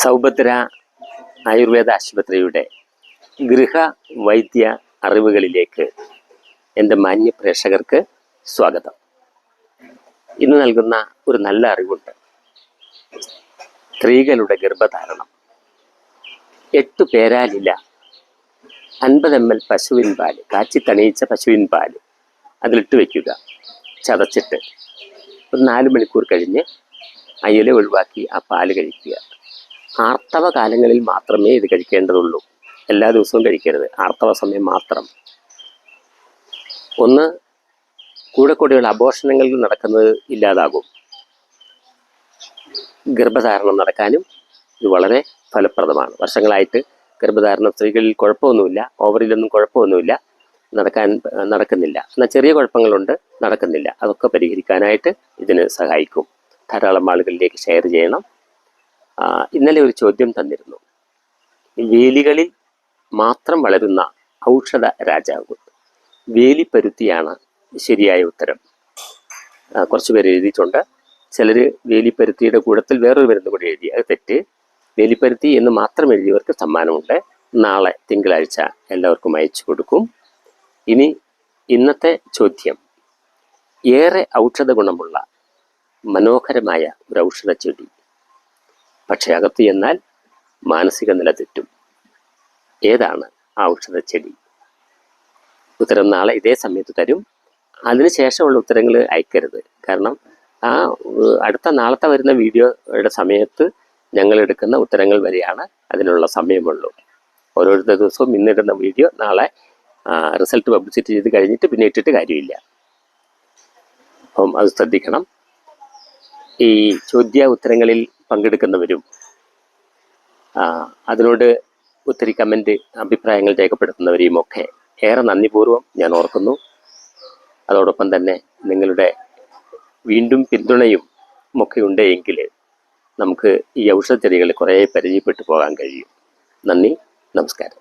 സൗഭദ്ര ആയുർവേദ ആശുപത്രിയുടെ ഗൃഹവൈദ്യ അറിവുകളിലേക്ക് എൻ്റെ മാന്യ പ്രേക്ഷകർക്ക് സ്വാഗതം. ഇന്ന് നൽകുന്ന ഒരു നല്ല അറിവുണ്ട്. സ്ത്രീകളുടെ ഗർഭധാരണം. 8 പേരാലില, 50 ml പശുവിൻ പാല്, കാച്ചി തണിയിച്ച പശുവിൻ പാല് അതിലിട്ട് വയ്ക്കുക. ചതച്ചിട്ട് ഒരു 4 മണിക്കൂർ കഴിഞ്ഞ് ആ ഇല ഒഴിവാക്കി ആ പാല് കഴിക്കുക. ആർത്തവ കാലങ്ങളിൽ മാത്രമേ ഇത് കഴിക്കേണ്ടതുള്ളൂ. എല്ലാ ദിവസവും കഴിക്കരുത്, ആർത്തവ സമയം മാത്രം. ഒന്ന്, കൂടെയുള്ള അബോർഷനങ്ങൾ നടക്കുന്നത് ഇല്ലാതാകും. ഗർഭധാരണം നടക്കാനും ഇത് വളരെ ഫലപ്രദമാണ്. വർഷങ്ങളായിട്ട് ഗർഭധാരണം സ്ത്രീകളിൽ കുഴപ്പമൊന്നുമില്ല, ഓവറിലൊന്നും കുഴപ്പമൊന്നുമില്ല, നടക്കുന്നില്ല. എന്നാൽ ചെറിയ കുഴപ്പങ്ങളുണ്ട്, നടക്കുന്നില്ല. അതൊക്കെ പരിഹരിക്കാനായിട്ട് ഇതിന് സഹായിക്കും. ധാരാളം ആളുകളിലേക്ക് ഷെയർ ചെയ്യണം. ഇന്നലെ ഒരു ചോദ്യം തന്നിരുന്നു. വേലികളിൽ മാത്രം വളരുന്ന ഔഷധ രാജാവ്. വേലിപ്പരുത്തിയാണ് ശരിയായ ഉത്തരം. കുറച്ച് പേര് എഴുതിയിട്ടുണ്ട്. ചിലർ വേലിപ്പരുത്തിയുടെ കൂടത്തിൽ വേറൊരു മരുന്ന് കൂടി എഴുതി, അത് തെറ്റ്. വേലിപ്പരുത്തി എന്ന് മാത്രം എഴുതിയവർക്ക് സമ്മാനമുണ്ട്. നാളെ തിങ്കളാഴ്ച എല്ലാവർക്കും അയച്ചു കൊടുക്കും. ഇനി ഇന്നത്തെ ചോദ്യം, ഏറെ ഔഷധ ഗുണമുള്ള മനോഹരമായ ഒരു ഔഷധ ചെടി, പക്ഷെ അകത്ത് ചെന്നാൽ മാനസിക നില തെറ്റും. ഏതാണ് ആ ഔഷധ ചെടി? ഉത്തരം നാളെ ഇതേ സമയത്ത് തരും. അതിനുശേഷമുള്ള ഉത്തരങ്ങൾ അയക്കരുത്. കാരണം ആ അടുത്ത നാളത്തെ വരുന്ന വീഡിയോയുടെ സമയത്ത് ഞങ്ങൾ എടുക്കുന്ന ഉത്തരങ്ങൾ വരെയാണ് അതിനുള്ള സമയമുള്ളൂ. ഓരോരുത്തർ ദിവസവും ഇന്നിടുന്ന വീഡിയോ നാളെ റിസൾട്ട് പബ്ലിസിറ്റി ചെയ്ത് കഴിഞ്ഞിട്ട് പിന്നെ ഇട്ടിട്ട് കാര്യമില്ല. അപ്പം അത് ശ്രദ്ധിക്കണം. ഈ ചോദ്യ ഉത്തരങ്ങളിൽ പങ്കെടുക്കുന്നവരും അതിനോട് ഒത്തിരി കമൻറ്റ് അഭിപ്രായങ്ങൾ രേഖപ്പെടുത്തുന്നവരെയും ഒക്കെ ഏറെ നന്ദിപൂർവ്വം ഞാൻ ഓർക്കുന്നു. അതോടൊപ്പം തന്നെ നിങ്ങളുടെ വീണ്ടും പിന്തുണയും ഒക്കെ ഉണ്ടെങ്കിൽ നമുക്ക് ഈ ഔഷധ ചെടികൾ കുറേ പരിചയപ്പെട്ടു പോകാൻ കഴിയും. നന്ദി, നമസ്കാരം.